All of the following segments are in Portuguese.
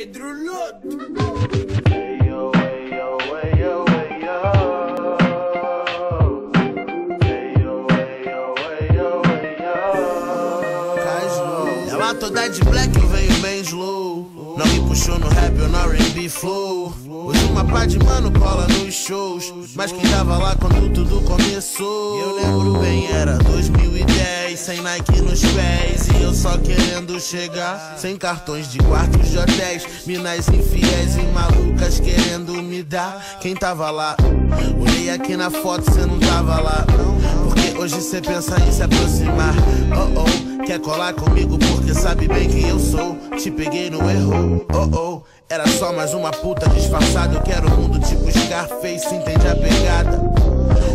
Pedro Loto. Ela toda de black, eu venho bem slow. Não me puxou no rap ou no R&B flow. Hoje uma pá de mano cola nos shows, mas quem tava lá quando tudo começou? Eu lembro bem, era 2010, sem Nike nos pés, e eu só querendo chegar, sem cartões de quartos de hotéis, minas infiéis e malucas querendo me dar. Quem tava lá? Olhei aqui na foto, cê não tava lá. Porque hoje cê pensa em se aproximar. Oh oh, quer colar comigo porque sabe bem quem eu sou. Te peguei no erro, oh oh. Era só mais uma puta disfarçada. Eu quero um mundo tipo Scarface, entende a pegada?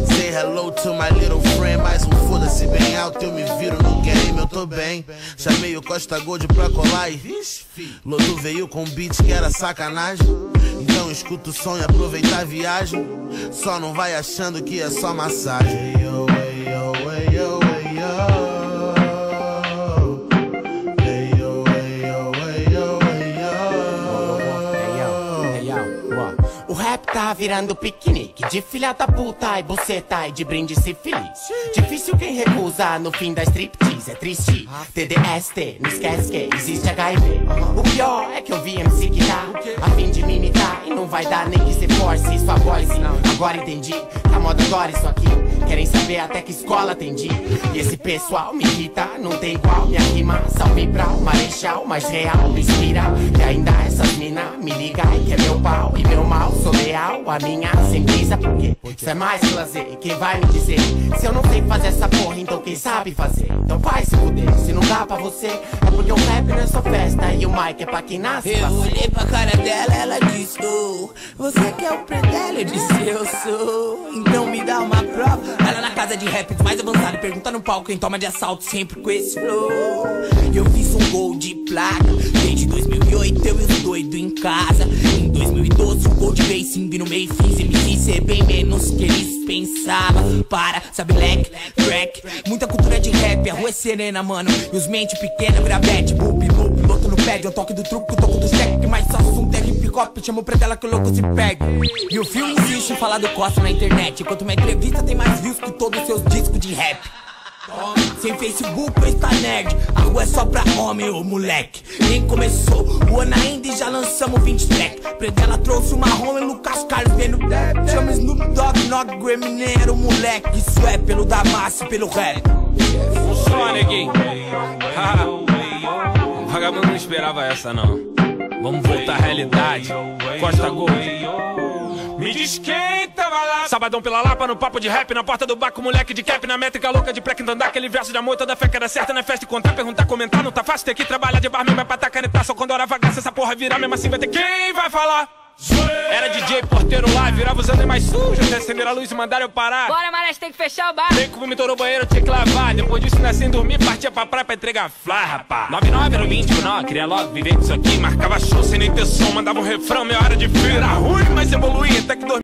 Say hello to my little friend. Mais um foda-se bem alto, eu me viro no game, eu tô bem. Chamei o Costa Gold pra colar e Lodo veio com beat que era sacanagem. Então escuta o som e aproveita a viagem. Só não vai achando que é só massagem. Yo, yo, yo, yo. O rap tá virando piquenique de filha da puta e buceta e de brinde se feliz. Difícil quem recusa no fim da striptease, é triste. TDST, não esquece que existe HIV. O pior é que eu vi MC que tá a fim de me imitar e não vai dar nem que se force sua voz. Agora entendi que a moda agora isso aqui. Querem saber até que escola atendi. E esse pessoal me irrita, não tem igual. Minha rima salve pra o marechal, mais real me inspira. E ainda essas mina me liga e quer meu pau e meu mal. Sou leal, a minha sem brisa, porque isso é mais que lazer. E quem vai me dizer? Se eu não sei fazer essa porra, então quem sabe fazer? Então vai se fuder, se não dá pra você, é porque o rap não é só festa e o mic é pra quem nasce. Eu olhei pra cara dela, ela disse, oh, você quer o predelo? Eu disse, eu sou. Então me dá uma prova. Ela na casa de rap mais avançado, pergunta no palco quem toma de assalto sempre com esse flow. Eu fiz um gol de placa, desde 2008 eu e os doido em casa. Em 2012 o gol de racing vi no meio, fiz MC ser bem menos que eles pensavam. Para, sabe, leque, crack, muita cultura de rap, a rua é serena, mano. E os mente pequena vira bad, boop, boop, boto no pad, eu toque do truque, eu toco do cheque. Mas só assunto é hip hop, chamo pra tela que o louco se pega. E o filme insiste em falar do Costa na internet, enquanto uma entrevista tem mais views que todos os seus discos de rap. Sem Facebook ou Insta nerd, a rua é só pra homem, ô moleque. Nem começou o ano ainda e já lançamos 20 track. Predela trouxe o Marrom e Lucas Carlos vendo rap. Chama Snoop Dogg, Nog Grammy, nem era o moleque. Isso é pelo Damasco e pelo rap. Só, neguinho. Vagabundo não esperava essa, não. Vamos voltar à realidade. Costa Gold. Me diz quem tava lá. Sabadão pela Lapa, no papo de rap, na porta do baco, moleque de cap, na métrica louca de pré andar. Aquele verso de amor, toda fé que era certa na festa e contar, perguntar, comentar, não tá fácil ter que trabalhar de barman, vai pra tá canetar, só quando hora vagar, se essa porra virar, mesmo assim vai ter quem vai falar. Era DJ, porteiro lá, virava os anos mais sujos, até acender a luz e mandar eu parar. Bora, Marés, tem que fechar o bar. Bem que vomitou no banheiro, tinha que lavar. Depois disso, nasci sem dormir, partia pra praia pra entregar fly, rapá. 99 era o 20, não, queria logo viver disso aqui. Marcava show sem nem ter som, mandava um refrão, meia hora de frio. Era ruim, mas evoluía até que dormia.